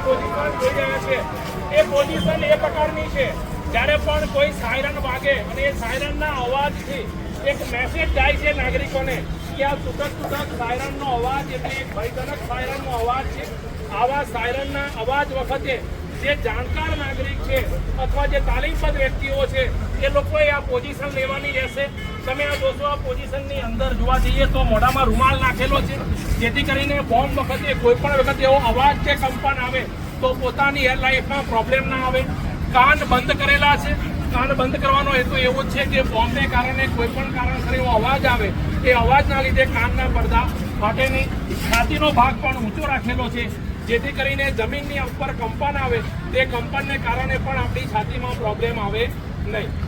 Position જોઈ રહ્યા છે એ પોઝિશન એ પ્રકારની છે જ્યારે પણ કોઈ સાયરન વાગે અને એ સાયરનના અવાજથી એક મેસેજ જાય છે નાગરિકોને કે આ તૂટક સાયરનનો અવાજ એટલે એક ભયજનક સાયરનનો અવાજ છે। આવા સાયરનના અવાજ વખતે જે જાણકાર નાગરિક છે અથવા જે તાલીમબદ્ધ વ્યક્તિઓ છે એ લોકોએ આ પોઝિશન લેવાની રહેશે। તમે આ જોશો આ પોઝિશનની અંદર જોવા જઈએ તો મોઢામાં રૂમાલ નાખેલો છે જેથી કરીને બોમ્બ વખતે કોઈ પણ વખતે એવો અવાજ કે કંપન આવે તો પોતાની લાઈફમાં પ્રોબ્લેમ ના આવે। કાન બંધ કરેલા છે। કાન બંધ કરવાનો હેતુ એવો છે કે બોમ્બને કારણે કોઈ પણ કારણસર એવો અવાજ આવે એ અવાજના લીધે કાનના પડદા ફાટે નહીં। છાતીનો ભાગ પણ ઊંચો રાખેલો છે જેથી કરીને જમીનની ઉપર કંપન આવે તે કંપનને કારણે પણ આપણી છાતીમાં પ્રોબ્લેમ આવે નહીં।